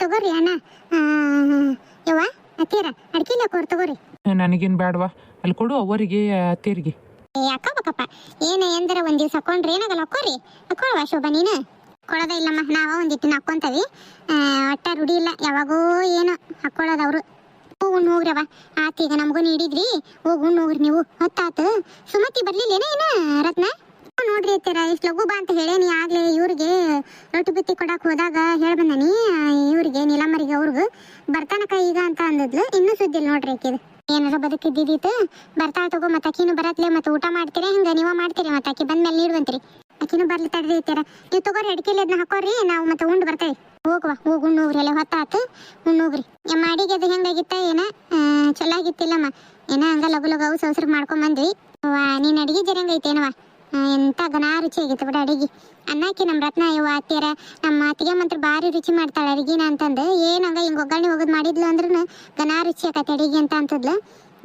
ತಗೋರಿ ಅಣ್ಣ. ಯವ್ವ ಅತ್ತೀರ ಅಡ್ಕಿಲ್ಲ ಕೊಡ್ ತಗೋರಿ. ನನಗೇನು ಬೇಡವಾ, ಅಲ್ಲಿ ಕೊಡು ಅವರಿಗೆ ಅತ್ತೇರಿಗೆ. ಅಕ್ಕ ಬಕ್ಕಪ್ಪ ಏನ ಎಂದರ ಒಂದ್ ದಿವ್ಸ ಹಾಕೊಂಡ್ರಿ ಏನಾಗಲ್ಲ, ಹಾಕೋರಿ ಹಾಕೊಳ್ವಾ ಶೋಭಾ. ನೀನು ಕೊಡೋದ ಇಲ್ಲಮ್ಮ, ನಾವ ಒಂದಿಟ್ಟು ಹಾಕೊಂತವಿ. ಒಟ್ಟ ರೂಢಿ ಇಲ್ಲ, ಯಾವಾಗೋ ಏನೋ ಹಾಕೊಳ್ಳೋದು ಅವರು. ಉಣ್ಣು ಹೋಗ್ರವ ಆತೀಗ ನಮಗೂ ನೀಡಿದ್ರಿ, ಹೋಗಿ ಉಣ್ಣು ಹೋಗ್ರಿ ನೀವು. ಹೊತ್ತಾತು ಸುಮತಿ ಬರ್ಲಿಲ್ಲೇನ ಏನ ರತ್ನ? ನೋಡ್ರಿ ಅತ್ತೀರ ಇಷ್ಟು ಲಘು ಬಾ ಅಂತ ಹೇಳೇನಿ. ಆಗ್ಲೇ ಇವ್ರಿಗೆ ರೊಟ್ಟಿ ಬುತ್ತಿ ಕೊಡಾಕ್ ಹೋದಾಗ ಹೇಳ್ಬಂದನಿ ಇವ್ರಿಗೆ ನೀಲಮ್ಮರಿಗೆ ಅವ್ರಿಗೂ ಬರ್ತಾನಕ ಈಗ ಅಂತ ಅಂದದ್ಲು. ಇನ್ನೂ ಸುದ್ದಿಲ್ಲ ನೋಡ್ರಿ ಆಕಿದು. ಏನಾರ ಬದುಕಿದ್ದಿತ್ತು ಬರ್ತಾಳ ತಗೋ. ಮತ್ತೆ ಅಕ್ಕಿನೂ ಬರತ್ಲೆ, ಮತ್ತೆ ಊಟ ಮಾಡ್ತೀರಿ ಹಿಂಗ ನೀವ ಮಾಡ್ತೀರಿ, ಮತ್ತೆ ಅಕ್ಕಿ ಬಂದ್ಮೇಲೆ ನೀಡುವಂತ್ರಿ. ಅಕ್ಕಿನೂ ಬರ್ಲಿ ತಡ್ರಿ ಇರ್ತೀರ. ನೀವು ತಗೋರಿ ಅಡಿಕೆಲಿ ಅದನ್ನ ಹಾಕೋರಿ, ನಾವು ಮತ್ತೆ ಉಂಡು ಬರ್ತೇವೆ. ಹೋಗುವ ಹೋಗಿ ಉಣ್ಣು ಹೋಗ್ರಿ, ಅಲ್ಲೇ ಹೊತ್ತಾತು ಉಣ್ಣು ಹೋಗ್ರಿ. ನಮ್ಮ ಅಡಿಗೆ ಅದು ಹೆಂಗಾಗಿತ್ತ ಏನ? ಚಲೋ ಆಗಿತ್ತಿಲ್ಲಮ್ಮ, ಏನ ಹಂಗ ಲಗು ಲಗು ಅವು ಸೌಸ್ರಿಗೆ ಮಾಡ್ಕೊಂಡ್ ಬಂದ್ವಿ. ನೀನ್ ಅಡಿಗೆ ಜರಂಗೈತೇನವ? ಎಂತ ಗನಾ ರುಚಿ ಆಗಿತ್ತು ಬಿಡ ಅಡಿಗೆ. ಅನ್ನಕ್ಕೆ ನಮ್ಮ ರತ್ನ ಇವ ಅತ್ತಿಯರ ನಮ್ಮ ಅತ್ತಿಗೆ ಮಾತ್ರ ಭಾರಿ ರುಚಿ ಮಾಡ್ತಾಳೆ ಅಡಿಗೆನ ಅಂತಂದು. ಏನಂಗ ಹಿಂಗ ಒಗ್ಗರಣೆ ಹೋಗೋದು ಮಾಡಿದ್ಲು ಅಂದ್ರೂ ಗನಾ ರುಚಿ ಆಕತಿ ಅಡಿಗೆ ಅಂತ ಅಂತದ್ಲು.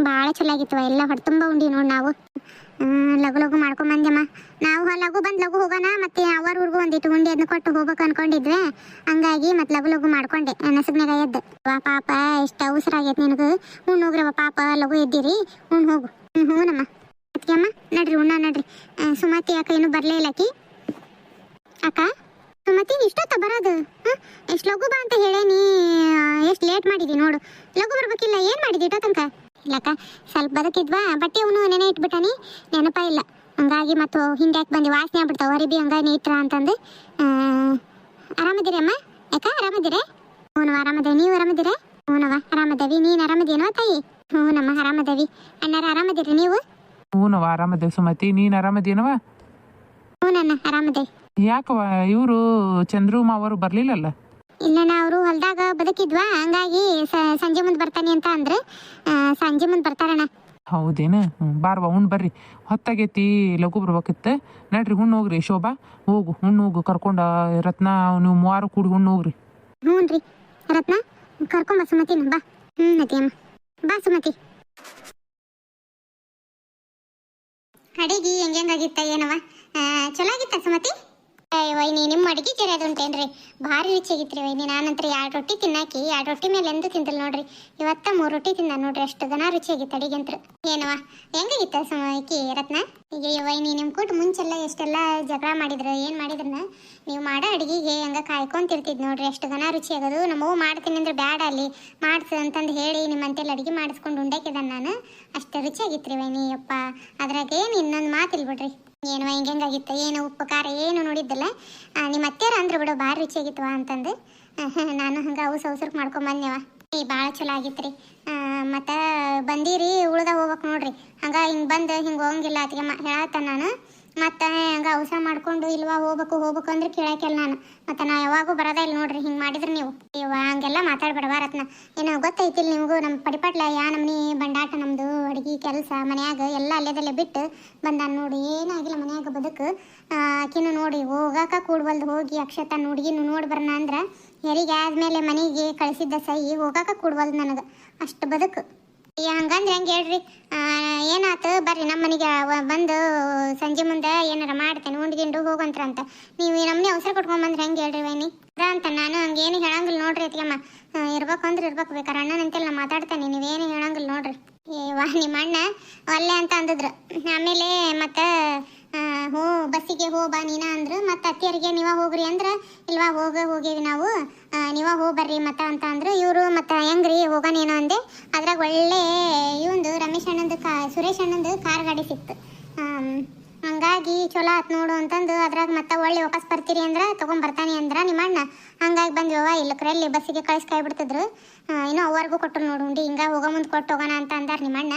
ಭಾಳ ಚಲೋ ಆಗಿತ್ತು, ಎಲ್ಲ ಹೊಟ್ಟೆ ತುಂಬ ಉಂಡಿ ನೋಡಿ ನಾವು. ಲಗು ಲಗು ಮಾಡ್ಕೊಂಡ್ ಬಂದೆಮ್ಮ ನಾವು. ಲಗು ಬಂದು ಲಗು ಹೋಗೋಣ, ಮತ್ತೆ ಅವರ ಊರಿಗೂ ಒಂದಿಟ್ಟು ಉಂಡಿ ಅದನ್ನ ಕೊಟ್ಟು ಹೋಗ್ಬೇಕು ಅನ್ಕೊಂಡಿದ್ವಿ. ಹಂಗಾಗಿ ಮತ್ತೆ ಲಗು ಲಗು ಮಾಡ್ಕೊಂಡೆ ನಸಗ್ನಾಗ ಎದ್ದು. ವಾ ಪಾಪ ಎಷ್ಟು ಅವಸರ ಆಗೈತೆ ನಿನಗೂ. ಉಣ್ಣು ಹೋಗ್ರವ ಪಾಪ, ಲಗು ಎದ್ದಿರಿ, ಉಣ್ಣು ಹೋಗು. ಹ್ಞೂನಮ್ಮ ಅದಕ್ಕೆ ಅಮ್ಮ ನಡ್ರಿ ಉಣ್ಣ ನಡ್ರಿ. ಸುಮತಿ ಅಕ್ಕ ಇನ್ನೂ ಬರಲೇ ಇಲ್ಲ ಆಕಿ. ಅಕ್ಕ ಸುಮತಿ ಇಷ್ಟೊತ್ತ ಬರೋದು? ಎಷ್ಟು ಲಗು ಬಾ ಅಂತ ಹೇಳೇನಿ, ಎಷ್ಟು ಲೇಟ್ ಮಾಡಿದಿ ನೋಡು. ಲಗು ಬರ್ಬೇಕಿಲ್ಲ, ಏನು ಮಾಡಿದಿ ಇಟ್ಟೋ ತನಕ? ಇಲ್ಲಕ್ಕ ಸ್ವಲ್ಪ ಬದುಕಿದ್ವಾ, ಬಟ್ಟೆ ಅವನು ನೆನೆ ಇಟ್ಬಿಟ್ಟಾನಿ, ನೆನಪ ಇಲ್ಲ. ಹಂಗಾಗಿ ಮತ್ತು ಹಿಂದೆ ಯಾಕೆ ಬಂದು ವಾಸನೆ ಆಗ್ಬಿಡ್ತಾವ ಹೊರಬಿ ಹಂಗಾಗಿ ಇಟ್ರ ಅಂತಂದು. ಆರಾಮದಿರಿ ಅಮ್ಮ? ಯಾಕ ಆರಾಮದಿರೇ? ಹ್ಞೂನವ ಆರಾಮದೇವಿ, ನೀವು ಆರಾಮದಿರೇ? ಹ್ಞೂನವ ಆರಾಮದೇವಿ. ನೀನು ಆರಾಮದೇನೋ ತಾಯಿ? ಹ್ಞೂನಮ್ಮ ಆರಾಮದೇವಿ. ಅಣ್ಣಾರ ಆರಾಮದಿರಿ ನೀವು? ಹ್ಞೂನವ ಆರಾಮದೇವಿ ಸುಮತಿ, ನೀನು ಆರಾಮದೇನವ? ಹ್ಞೂನಣ್ಣ ಆರಾಮದೇವಿ. ಯಾಕವ ಇವರು ಚಂದ್ರು ಮಾವರು ಬರ್ಲಿಲ್ಲಲ್ಲ? ಇಲ್ಲ ಅವರು ಹೊಲ್ದಾಗ ಬದುಕಿದ್ವಾ, ಹಂಗಾಗಿ ಸಂಜೆ ಮುಂದೆ ಬರ್ತಾನೆ ಅಂತ ಅಂದ್ರೆ ಸಂಜೆ ಮುಂದೆ ಬರ್ತಾರಣ್ಣ. ಹೌದೇನು? ಬಾರ್ವಾ ಉಣ್ಣು ಬರ್ರಿ, ಹೊತ್ತಾಗೈತಿ, ಲಘು ಬರ್ಬೇಕಿತ್ತು. ನಡ್ರಿ ಹುಣ್ಣು ಹೋಗ್ರಿ. ಶೋಭಾ ಹೋಗು ಹುಣ್ಣು ಹೋಗು, ಕರ್ಕೊಂಡ ರತ್ನ ನೀವು ಮೂವಾರು ಕೂಡಿ ಹುಣ್ಣು ಹೋಗ್ರಿ. ಹ್ಞೂ ರೀ ರತ್ನ ಕರ್ಕೊಂಬ ಸುಮತಿನ ಬಾ. ಅತಿ ಅಮ್ಮ ಬಾ ಸುಮತಿ. ಅಡಿಗೆ ಹೆಂಗಾಗಿತ್ತ ಏನವ? ಚಲೋ ಆಗಿತ್ತ ಸುಮತಿ? ವೈನಿ ನಿಮ್ಮ ಅಡಿಗೆ ಜರಿ ಉಂಟೇನ್ರಿ? ಭಾರಿ ರುಚಿಯಾಗಿತ್ರಿ ವೈನಿ. ನಾನಂತರ 2 ರೊಟ್ಟಿ ತಿನ್ನಾಕಿ 2 ರೊಟ್ಟಿ ಮೇಲೆ ಎಂದು ತಿಂತಲ್ ನೋಡ್ರಿ. ಇವತ್ತ 3 ರೊಟ್ಟಿ ತಿಂದ ನೋಡ್ರಿ, ಅಷ್ಟು ಗನ ರುಚಿಯಾಗಿತ್ತು ಅಡಿಗೆ ಅಂತ. ಏನವ ಹೆಂಗಾಗಿತ್ತ ಸಮಯಕ್ಕೆ ರತ್ನ? ಈಗ ವೈನಿ ನಿಮ್ಮ ಕೂಟ ಮುಂಚೆಲ್ಲ ಎಷ್ಟೆಲ್ಲ ಜಗಳ ಮಾಡಿದ್ರು, ಏನು ಮಾಡಿದ್ರನ್ನ ನೀವು ಮಾಡೋ ಅಡಿಗೆಗೆ ಹಂಗ ಕಾಯ್ಕೊಂತಿರ್ತಿದ್ ನೋಡ್ರಿ, ಅಷ್ಟು ಗನ ರುಚಿ ಆಗೋದು. ನಮ್ಮವು ಮಾಡ್ತೀನಿ ಅಂದ್ರೆ ಬ್ಯಾಡ ಅಲ್ಲಿ ಮಾಡ್ಸು ಅಂತಂದು ಹೇಳಿ ನಿಮ್ಮಂತೆಲ್ಲ ಅಡಿಗೆ ಮಾಡಿಸ್ಕೊಂಡು ಉಂಡಾಕಿದ ನಾನು. ಅಷ್ಟು ರುಚಿಯಾಗಿತ್ರಿ ವೈನಿ ಯಪ್ಪ. ಅದ್ರಾಗ ಏನು ಇನ್ನೊಂದು ಮಾತಿಲ್ ಬಿಡ್ರಿ. ಏನು ಹೆಂಗಾಗಿತ್ತು, ಏನು ಉಪ್ಪು ಖಾರ ಏನು ನೋಡಿದ್ದಲ್ಲ. ನಿಮ್ಮ ಅತ್ತೆಯರ ಅಂದ್ರೆ ಬಿಡು ಭಾರಿ ರುಚಿಯಾಗಿತ್ತವ ಅಂತಂದು ನಾನು ಹಂಗೆ ಅವು ಸೌಸರ್ಕ್ ಮಾಡ್ಕೊಂಡ್ ಬಂದೆವ. ಭಾಳ ಚಲೋ ಆಗಿತ್ತು ರೀ. ಮತ್ತು ಬಂದೀರಿ ಉಳ್ದ ಹೋಗ್ಬೇಕು ನೋಡ್ರಿ. ಹಂಗೆ ಹಿಂಗೆ ಬಂದು ಹಿಂಗೆ ಹೋಗಂಗಿಲ್ಲ ಅದಕ್ಕೆ ಹೇಳತ್ತ ನಾನು. ಮತ್ತು ಹಂಗೆ ಅವಸರ ಮಾಡ್ಕೊಂಡು ಇಲ್ವಾ ಹೋಗ್ಬೇಕು ಅಂದ್ರೆ ಕೇಳಾಕೆಲ್ಲ ನಾನು. ಮತ್ತು ನಾ ಯಾವಾಗೂ ಬರೋದೇ ಇಲ್ಲ ನೋಡ್ರಿ ಹಿಂಗೆ ಮಾಡಿದ್ರೆ ನೀವು. ಇವ ಹಂಗೆಲ್ಲ ಮಾತಾಡ್ಬೇಡವ ರತ್ನ. ಏನೋ ಗೊತ್ತೈತಿಲ್ಲ ನಿಮಗೂ ನಮ್ಮ ಪಡಿಪಾಟ್ಲ ಯಾ ನಮ್ನಿ ಬಂಡಾಟ ನಮ್ಮದು. ಅಡುಗೆ ಕೆಲಸ ಮನ್ಯಾಗ ಎಲ್ಲ ಅಲ್ಲೇದಲ್ಲೇ ಬಿಟ್ಟು ಬಂದಾನ ನೋಡಿ. ಏನಾಗಿಲ್ಲ ಮನ್ಯಾಗ ಬದುಕು. ಆಕಿನೂ ನೋಡಿ ಹೋಗಾಕ ಕೂಡ್ಬಲ್ದು, ಹೋಗಿ ಅಕ್ಷತಾ ಹುಡುಗಿನೂ ನೋಡಿ ಬರೋಣ ಅಂದ್ರೆ ಹೆರಿಗೆ ಆದಮೇಲೆ ಮನೆಗೆ ಕಳಿಸಿದ್ದ ಸೈ ಹೋಗಾಕ ಕೂಡ್ಬಲ್ದು ನನಗೆ. ಅಷ್ಟು ಬದುಕು. ಹಂಗಂದ್ರೆ ಹೆಂಗೆ ಹೇಳ್ರಿ? ಏನಾಯ್ತು ಬರ್ರಿ ನಮ್ಮ ಮನೆಗೆ ಬಂದು ಸಂಜೆ ಮುಂದೆ ಏನಾರ ಮಾಡ್ತೇನೆ ಉಂಡ್ಗಿಂಡು ಹೋಗಂತ್ರ ಅಂತ ನೀವು ನಮ್ಮನೆ ಅವಸರ ಕೊಟ್ಕೊಂಬಂದ್ರೆ ಹೆಂಗೆ ಹೇಳ್ರಿ ವೈನಿ? ಅಂತ ನಾನು ಹಂಗೇನು ಹೇಳಂಗಿಲ್ಲ ನೋಡ್ರಿ ಅತಿಯಮ್ಮ. ಇರ್ಬೇಕು ಅಂದ್ರೆ ಇರ್ಬೇಕು, ಬೇಕಾರೆ ಅಣ್ಣನಂತೆಲ್ಲ ನಾ ಮಾತಾಡ್ತೇನೆ, ನೀವೇನು ಹೇಳಂಗಿಲ್ಲ ನೋಡ್ರಿ. ನಿಮ್ಮ ಅಣ್ಣ ಒಲ್ಲೆ ಅಂತ ಅಂದಿದ್ರು. ಆಮೇಲೆ ಮತ್ತು ಬಸ್ಸಿಗೆ ಬಾ ನೀನ ಅಂದ್ರು. ಮತ್ತು ಅತ್ತಿಯರಿಗೆ ನೀವ ಹೋಗ್ರಿ ಅಂದ್ರೆ ಇಲ್ವಾ ಹೋಗೇವಿ ನಾವು, ನೀವ ಹೋಗ್ಬರ್ರಿ ಮತ್ತೆ ಅಂತ ಅಂದ್ರು ಇವರು. ಮತ್ತು ಹೆಂಗ್ರಿ ಹೋಗೋನೇನೋ ಅಂದೆ. ಅದ್ರಾಗ ಒಳ್ಳೆ ಇವಂದು ರಮೇಶ್ ಅಣ್ಣಂದು ಸುರೇಶ್ ಅಣ್ಣಂದು ಕಾರ್ ಗಾಡಿ ಸಿಕ್ತು. ಹಂಗಾಗಿ ಚಲೋ ಆತ್ ನೋಡು ಅಂತಂದು ಅದ್ರಾಗ ಮತ್ತೆ ಒಳ್ಳೆ ವಾಪಸ್ ಬರ್ತೀರಿ ಅಂದ್ರೆ ತೊಗೊಂಬರ್ತಾನೆ ಅಂದ್ರೆ ನಿಮ್ಮ ಅಣ್ಣ. ಹಂಗಾಗಿ ಬಂದ್ವವ ಇಲ್ಲಕ್ರಲ್ಲಿ ಬಸ್ಸಿಗೆ ಕಳಿಸಿ ಕಾಯ್ಬಿಡ್ತಿದ್ರು. ಇನ್ನೂ ಅವ್ರಿಗೂ ಕೊಟ್ಟರು ನೋಡು ಉಂಡಿ. ಹಿಂಗೆ ಹೋಗೋ ಮುಂದೆ ಕೊಟ್ಟು ಹೋಗೋಣ ಅಂತ ಅಂದಾರ ನಿಮ್ಮ ಅಣ್ಣ.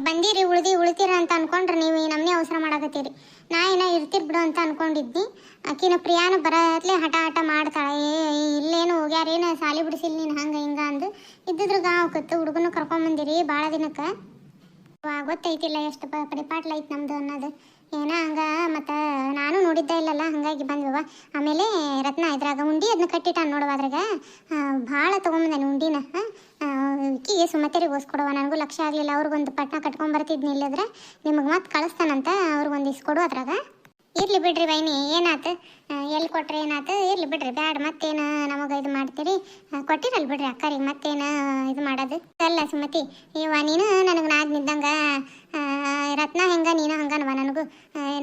ಬಂದಿರಿ ಉಳಿತೀರ ಅಂತ ಅನ್ಕೊಂಡ್ರೆ ನೀವು ನಮ್ಮನೆ ಅವಸರ ಮಾಡಕತ್ತೀರಿ. ನಾ ಏನೋ ಇರ್ತಿರ್ ಬಿಡು ಅಂತ ಅನ್ಕೊಂಡಿದ್ನಿ. ಆಕಿನ ಪ್ರಿಯಾನು ಬರತ್ಲೆ ಹಠ ಮಾಡ್ತಾಳೆ. ಇಲ್ಲೇನು ಹೋಗ್ಯಾರೇನು ಸಾಲಿ ಬಿಡಿಸಿಲ್ಲ ನೀನು ಹಂಗೆ ಹಿಂಗೆ ಅಂದು ಇದ್ದಿದ್ರು ಗಾವ್ ಕತ್ತು ಹುಡುಗನು ಕರ್ಕೊಂಬಂದಿರಿ ಭಾಳ ದಿನಕ್ಕೆ. ಗೊತ್ತೈತಿಲ್ಲ ಎಷ್ಟು ಪಡಿಪಾಟ್ಲ ಐತೆ ನಮ್ದು ಅನ್ನೋದು. ಏನೋ ಹಂಗೆ ಮತ್ತು ನಾನು ನೋಡಿದ್ದೇ ಇಲ್ಲಲ್ಲ, ಹಾಗಾಗಿ ಬಂದ್ವವ. ಆಮೇಲೆ ರತ್ನ ಇದ್ರಾಗ ಉಂಡಿ ಅದನ್ನ ಕಟ್ಟಿಟ್ಟ ನೋಡುವ. ಅದ್ರಾಗ ಭಾಳ ತೊಗೊಂಬಂದಾನೆ ಉಂಡಿನ. ಈಕಿಗೆ ಸುಮತಿರಿಗೋಸ್ಕೊಡುವ, ನನಗೂ ಲಕ್ಷ ಆಗಲಿಲ್ಲ. ಅವ್ರಿಗೊಂದು ಪಟ್ನ ಕಟ್ಕೊಂಬರ್ತಿದ್ನಿ. ಇಲ್ಲದ್ರೆ ನಿಮಗೆ ಮತ್ತೆ ಕಳಿಸ್ತಾನಂತ ಅವ್ರಿಗೊಂದು ಇಸ್ಕೊಡು. ಅದ್ರಾಗ ಇರ್ಲಿ ಬಿಡ್ರಿ ವೈನಿ, ಏನಾತು ಎಲ್ಲಿ ಕೊಟ್ರೆ ಏನಾತು, ಇರ್ಲಿ ಬಿಡ್ರಿ ಬ್ಯಾಡ. ಮತ್ತೇನು ನಮಗೆ ಇದು ಮಾಡ್ತೀರಿ, ಕೊಟ್ಟಿರಲ್ಲ ಬಿಡ್ರಿ ಅಕ್ಕರಿಗೆ, ಮತ್ತೇನು ಇದು ಮಾಡೋದು ಅಲ್ಲ. ಸುಮತಿ ಇವ ನೀನು ನನಗೆ ನಾದ್ ನಿದ್ದಂಗ, ರತ್ನ ಹೆಂಗ ನೀನು ಹಂಗನವ.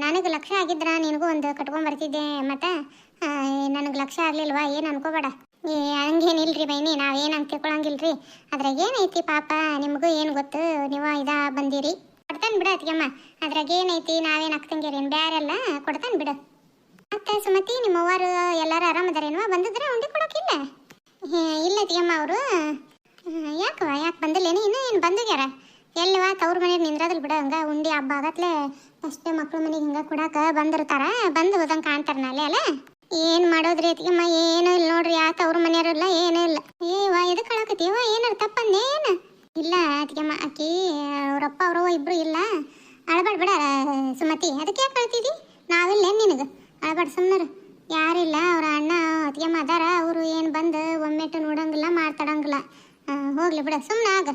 ನನಗೆ ಲಕ್ಷ್ಯ ಆಗಿದ್ರ ನಿನಗೂ ಒಂದು ಕಟ್ಕೊಂಡ್ಬರ್ತಿದ್ದೆ, ಮತ್ತು ನನಗೆ ಲಕ್ಷ್ಯ ಆಗ್ಲಿಲ್ವಾ, ಏನು ಅನ್ಕೋಬೇಡ. ಹಂಗೇನಿಲ್ರಿ ಬೈನಿ, ನಾವೇನು ಅಂತ ತಿಳ್ಕೊಳಂಗಿಲ್ರಿ. ಅದ್ರಾಗ ಏನೈತಿ ಪಾಪ, ನಿಮಗೂ ಏನು ಗೊತ್ತು, ನೀವು ಬಂದಿರಿ. ಕೊಡ್ತಾನೆ ಬಿಡ ಅತ್ತಿಗೆಮ್ಮ, ಅದ್ರಾಗ ಏನೈತಿ, ನಾವೇನು ಅಕ್ಕಂಗೇರೇನು ಬ್ಯಾರೆಲ್ಲ ಕೊಡ್ತಾನೆ ಬಿಡು. ಮತ್ತೆ ಸುಮತಿ ನಿಮ್ಮವ್ವರು ಎಲ್ಲರೂ ಆರಾಮದಾರೇನವ, ಬಂದಿದ್ರೆ ಉಂಡಿ ಕೊಡೋಕಿಲ್ಲ? ಇಲ್ಲ ಅತ್ತಿಗೆಮ್ಮ, ಅವರು ಯಾಕೆ ಬಂದಿಲ್ಲೇನು, ಇನ್ನೂ ಏನು ಬಂದೋಗ್ಯಾರ? ಎಲ್ಲಿವ ತವ್ರ ಮನೆಗೆ ನಿಂದ್ರದಲ್ ಬಿಡ, ಹಂಗ ಉಂಡಿ ಹಬ್ಬ ಆಗತ್ಲೆ ಅಷ್ಟೇ ಮಕ್ಳ ಮನೆಗೆ ಹಿಂಗೆ ಕೊಡಾಕ ಬಂದಿರ್ತಾರ, ಬಂದು ಹೋದಂಗೆ ಕಾಣ್ತಾರ ನಾಳೆ ಅಲ್ಲ. ಏನು ಮಾಡೋದ್ರಿ ಅತ್ತಿಗೆಮ್ಮ, ಏನೂ ಇಲ್ಲ ನೋಡ್ರಿ, ಆ ತವ್ರ ಮನೆಯವರಿಲ್ಲ ಏನೂ ಇಲ್ಲ. ಇದು ಕಳಕತ್ತೀವ, ಏನಾರು ತಪ್ಪಂದೇನು? ಇಲ್ಲ ಅತ್ತಿಗೆಮ್ಮ, ಆಕಿ ಅವರಪ್ಪ ಅವರು ಇಬ್ರು ಇಲ್ಲ. ಅಳಬಾಡ್ ಬಿಡ ಸುಮತಿ, ಅದಕ್ಕೆ ಯಾಕೆ ಕಳ್ತಿದ್ದಿ? ನಾವಿಲ್ಲ ನಿನಗೆ ಅಳಬಾಡ್, ಸುಮ್ಮನೆ ಯಾರಿಲ್ಲ. ಅವ್ರ ಅಣ್ಣ ಅತ್ತಿಗೆಮ್ಮ ಅದಾರ, ಅವರು ಏನು ಬಂದು ಒಮ್ಮೆಟ್ಟು ನೋಡಂಗಿಲ್ಲ, ಮಾತಾಡಂಗಿಲ್ಲ. ಹೋಗ್ಲಿ ಬಿಡ, ಸುಮ್ಮನೆ ಆಗ.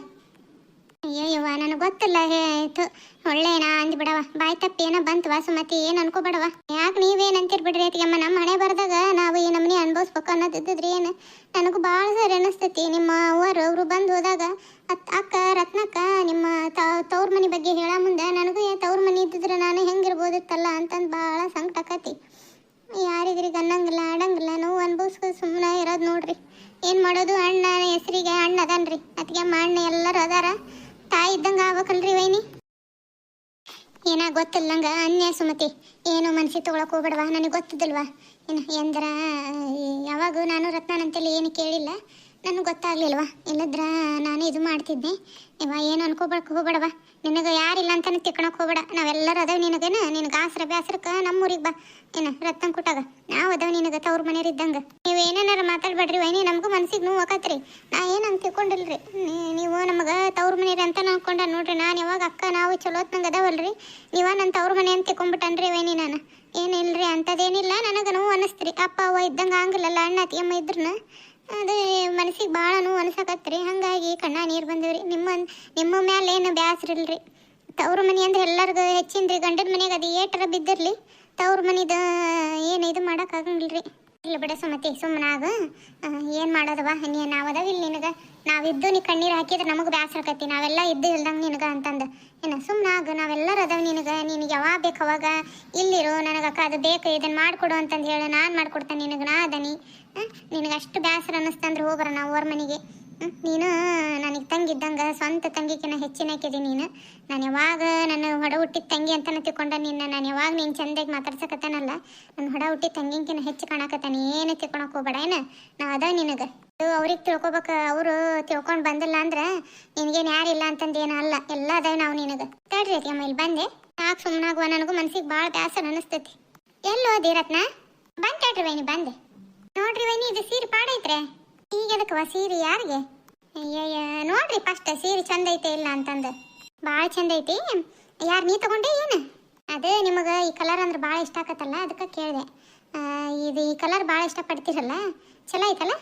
ಅಯ್ಯವ್ವ ನನಗೆ ಗೊತ್ತಿಲ್ಲ, ಆಯ್ತು ಒಳ್ಳೆನಾ ಅಂದ್ ಬಿಡವ, ಬಾಯ್ ತಪ್ಪಿ ಏನೋ ಬಂತವ ಸುಮತಿ, ಏನು ಅನ್ಕೋಬೇಡವ. ಯಾಕೆ ನೀವೇನು ಅಂತೀರಿ ಬಿಡ್ರಿ ಅತ್ತಿಗೆಮ್ಮ, ನಮ್ಮ ಹಣೆ ಬರ್ದಾಗ ನಾವು ಈ ನಮ್ಮನೆ ಅನ್ಭವಿಸ್ಬೇಕು ಅನ್ನೋದಿದ್ದಿದ್ರಿ ಏನು. ನನಗೂ ಭಾಳ ಸರಿ ಅನ್ನಿಸ್ತೈತಿ, ನಿಮ್ಮ ಅವರು ಬಂದು ಹೋದಾಗ ಅಕ್ಕ ರತ್ನಕ್ಕ ನಿಮ್ಮ ತವ್ರ ಮನೆ ಬಗ್ಗೆ ಹೇಳ ಮುಂದೆ ನನಗೂ ತವ್ರ ಮನೆ ಇದ್ದಿದ್ರೆ ನಾನು ಹೆಂಗಿರ್ಬೋದಿತ್ತಲ್ಲ ಅಂತಂದು ಭಾಳ ಸಂಕಟ ಆಕತಿ. ಯಾರಿಗ್ರಿಗೆ ಅನ್ನಂಗಿಲ್ಲ ಆಡಂಗಿಲ್ಲ, ನೋವು ಅನ್ಭವಿಸ್ಕೊ ಸುಮ್ಮನೆ ಇರೋದು ನೋಡ್ರಿ. ಏನು ಮಾಡೋದು, ಅಣ್ಣ ಹೆಸರಿಗೆ ಅಣ್ಣ ಅದನ್ರಿ ಅತ್ತಿಗೆಮ್ಮ, ಅಣ್ಣ ಎಲ್ಲರೂ ಅದಾರ, ತಾಯಿ ಇದ್ದಂಗೆ ಆಗ್ಬೇಕಲ್ರಿ ವೈನಿ. ಏನ ಗೊತ್ತಿಲ್ಲಂಗ ಅನ್ಯ ಸುಮತಿ, ಏನು ಮನ್ಸಿಗೆ ತೊಗೊಳಕ್ ಹೋಗ್ಬೇಡವಾ, ನನಗೆ ಗೊತ್ತಿದ್ದಲ್ವಾ ಏನು ಎಂದ್ರ. ಯಾವಾಗ ನಾನು ರತ್ನನಂತೇಳಿ ಏನು ಕೇಳಿಲ್ಲ, ನನಗೆ ಗೊತ್ತಾಗ್ಲಿಲ್ವಾ, ಇಲ್ಲದ್ರ ನಾನು ಇದು ಮಾಡ್ತಿದ್ದೆ. ಏನು ಅನ್ಕೋಬೇಕು ಹೋಗ್ಬೇಡವಾ, ನಿನಗೆ ಯಾರಿಲ್ಲ ಅಂತಾನೆ ತಿಳ್ಕೊಳಕ್ ಹೋಗ್ಬೇಡ, ನಾವೆಲ್ಲರೂ ಅದಾವ ನಿನಗೇನು. ನಿನಗೆ ಆಸರ ಬ್ಯಾಸರಕ್ಕೆ ನಮ್ಮೂರಿಗೆ ಬಾ, ಏನು ರತ್ನ ಕೊಟ್ಟಾಗ ನಾವು ಅದಾವ ನಿನಗೆ ತವ್ರ ಮನೆಯವ್ರು ಇದ್ದಂಗೆ. ನೀವು ಏನೇನಾರ ಮಾತಾಡ್ಬೇಡ್ರಿ ವೈನಿ, ನಮಗೂ ಮನ್ಸಿಗೆ ನೋವು ಆಕತ್ರಿ. ನಾ ಏನಂತ ತಿಳ್ಕೊಂಡಿಲ್ರಿ, ನೀವು ನಮಗೆ ತವ್ರ ಮನೆಯವ್ರು ಅಂತ ಅನ್ಕೊಂಡ ನೋಡ್ರಿ. ನಾನು ಯಾವಾಗ ಅಕ್ಕ ನಾವು ಚಲೋತ್ನಂಗೆ ಅದಾವಲ್ರಿ, ನೀವ ನನ್ನ ತವ್ರ ಮನೆ ಅಂತ ತಿಳ್ಕೊಂಬಿಟ್ಟನ್ರಿ ವೈನಿ. ನಾನು ಏನಿಲ್ರಿ ಅಂಥದ್ದೇನಿಲ್ಲ, ನನಗೆ ನೋವು ಅನ್ನಿಸ್ತ್ರಿ. ಅಪ್ಪ ಅವ್ವ ಇದ್ದಂಗೆ ಹಂಗಿಲ್ಲಲ್ಲ, ಅಣ್ಣ ಅತ್ತಿಗೆಮ್ಮ ಇದ್ರನ್ನ ಅದು ಮನಸ್ಸಿಗೆ ಭಾಳ ನೋವು ಅನ್ಸಕತ್ರಿ. ಹಾಗಾಗಿ ಕಣ್ಣ ನೀರು ಬಂದವ್ರಿ. ನಿಮ್ಮ ಮ್ಯಾಲೆ ಏನು ಬ್ಯಾಸ್ರ ಇಲ್ರಿ. ತವ್ರ ಮನೆ ಅಂದ್ರೆ ಎಲ್ಲರಿಗೂ ಹೆಚ್ಚಿನ್ರಿ, ಗಂಡನ ಮನೆಗೆ ಅದು ಏಟರ ಬಿದ್ದಿರ್ಲಿ, ತವ್ರ ಮನಿದ ಏನು ಇದು ಮಾಡೋಕ್ಕಾಗಂಗಿಲ್ರಿ. ಇಲ್ಲ ಬಿಡ ಸುಮತಿ, ಸುಮ್ಮನಾಗ ಏನು ಮಾಡೋದವ, ನಾವು ಅದಾವ ಇಲ್ಲಿ ನಿನಗೆ. ನಾವಿದ್ದು ನೀ ಕಣ್ಣೀರು ಹಾಕಿದ್ರೆ ನಮಗೆ ಬ್ಯಾಸರ ಆಕತಿ, ನಾವೆಲ್ಲ ಇದ್ದು ಇಲ್ದಂಗೆ ನಿನಗೆ ಅಂತಂದು. ಏನು ಸುಮ್ಮನಾಗ, ನಾವೆಲ್ಲರೂ ಅದಾವ ನಿನಗೆ. ನಿನಗೆ ಯಾವಾಗ ಬೇಕು ಅವಾಗ ಇಲ್ಲಿರು, ನನಗೆ ಅಕ್ಕ ಅದು ಬೇಕು ಇದನ್ನು ಮಾಡಿಕೊಡು ಅಂತಂದು ಹೇಳಿ ನಾನು ಮಾಡ್ಕೊಡ್ತೇನೆ ನಿನಗೆ. ನಾ ಅದನಿ ನಿನಗೆ ಅಷ್ಟು ಬ್ಯಾಸರ ಅನ್ನಿಸ್ತಂದ್ರೆ ಹೋಗ್ಬರ ನಾವು ಅವ್ರ ಮನೆಗೆ. ನೀನು ನನಗೆ ತಂಗಿದ್ದಂಗೆ ಸ್ವಂತ ತಂಗಿಕಿನ ಹೆಚ್ಚಿನ ಹಾಕಿದಿ ನೀನು. ನಾನು ಯಾವಾಗ ನನ್ನ ಹೊಡ ಹುಟ್ಟಿದ ತಂಗಿ ಅಂತಲೇ ತಿಳ್ಕೊಂಡ ನಾನು ಯಾವಾಗ ನೀನು ಚಂದಾಗಿ ಮಾತಾಡ್ಸಕತ್ತಾನಲ್ಲ, ನನ್ನ ಹೊಡ ಹುಟ್ಟಿದ ತಂಗಿಂಕಿನ ಹೆಚ್ಚು ಕಾಣಕತ್ತಾನೆ. ಏನು ತಿಳ್ಕೊಳಕ್ಕೆ ಹೋಗ್ಬೇಡ, ಏನು ನಾವು ಅದಾವ ನಿನಗೆ. ಅವ್ರಿಗೆ ತಿಳ್ಕೊಬೇಕು, ಅವರು ತಿಳ್ಕೊಂಡು ಬಂದಿಲ್ಲ ಅಂದ್ರೆ ನಿನಗೇನು ಯಾರಿಲ್ಲ ಅಂತಂದು ಏನೂ ಅಲ್ಲ, ಎಲ್ಲ ಅದಾವ ನಾವು ನಿನಗೆ. ತಡ್ರಿ ಅಮ್ಮ ಇಲ್ಲಿ ಬಂದೆ, ಸಾಕು ಸುಮ್ಮನಾಗುವ, ನನಗೂ ಮನ್ಸಿಗೆ ಭಾಳ ಬ್ಯಾಸರ ಅನ್ನಿಸ್ತೈತಿ. ಎಲ್ಲಿ ಓದಿ ರತ್ನ? ಬಂದು ತಡ್ರಿ ವೈನಿ, ಬಂದೆ ನೋಡ್ರಿ ವೈನಿ, ಇದು ಸೀರೆ ಪಾಡೈತ್ರೆ. ಈಗ ಅದಕ್ಕವ ಸೀರೆ ಯಾರಿಗೆ? ಅಯ್ಯಯ್ಯ ನೋಡ್ರಿ ಫಸ್ಟ್ ಸೀರೆ ಚಂದ ಐತೆ ಇಲ್ಲ ಅಂತಂದು. ಭಾಳ ಚಂದ ಐತಿ. ಯಾರು ನೀ ತಗೊಂಡೆ ಏನು? ಅದೇ ನಿಮಗೆ ಈ ಕಲರ್ ಅಂದ್ರೆ ಭಾಳ ಇಷ್ಟ ಆಕತ್ತಲ್ಲ, ಅದಕ್ಕೆ ಕೇಳಿದೆ. ಇದು ಈ ಕಲರ್ ಭಾಳ ಇಷ್ಟಪಡ್ತೀರಲ್ಲ, ಚಲೋ ಐತಲ್ಲ,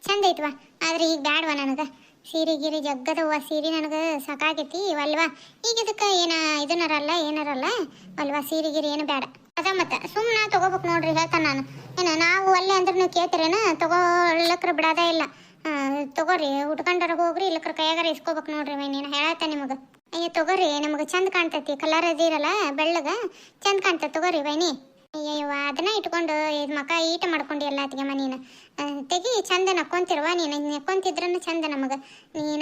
ಚಂದ ಐತವ. ಆದ್ರೆ ಈಗ ಬ್ಯಾಡವ ನನಗೆ ಸೀರೆ ಗಿರಿ ಜಗ್ಗದವ್ವ, ಸೀರೆ ನನಗೆ ಸಾಕಾಗೈತಿ ಅಲ್ವಾ. ಈಗ ಇದಕ್ಕೆ ಇದನ್ನರಲ್ಲ ಏನಾರಲ್ಲ ಅಲ್ವಾ, ಸೀರೆ ಗಿರಿ ಏನು ಬೇಡ. ಅದ ಮತ್ತೆ ಸುಮ್ಮನೆ ತಗೋಬೇಕು ನೋಡ್ರಿ, ಹೇಳ್ತಾನೆ ನಾನು. ನಾವು ಅಲ್ಲೇ ಅಂದ್ರೆ ನೀವು ಕೇಳ್ತೀರೇನ, ತಗೊಳ್ಳಕ್ರ ಬಿಡೋದೇ ಇಲ್ಲ. ತಗೋರಿ, ಉಟ್ಕೊಂಡಾರ ಹೋಗ್ರಿ, ಇಲ್ಲಕ್ರ ಕೈಯಾಗಾರ ಇಸ್ಕೋಬೇಕು ನೋಡ್ರಿ ವೈನಿ, ಹೇಳತ್ತ ನಿಮಗೆ. ಅಯ್ಯೋ ತಗೋರಿ, ನಿಮಗೆ ಚಂದ ಕಾಣ್ತೈತಿ, ಕಲರ್ ಅದಿರಲ್ಲ ಬೆಳ್ಳಗ ಚಂದ ಕಾಣ್ತೈತಿ, ತಗೋರಿ ವೈನಿ. ಅಯ್ಯವ್ವ ಅದನ್ನ ಇಟ್ಕೊಂಡು ಇದು ಮಕ ಈಟ ಮಾಡ್ಕೊಂಡು ಎಲ್ಲ ಅತ್ತಿಗೆಮ್ಮ, ನೀನು ತೆಗಿ ಚಂದ ನಕ್ಕೊಂತಿರುವ. ನೀನು ನಕ್ಕೊಂತಿದ್ರೂ ಚಂದ ನಮಗೆ.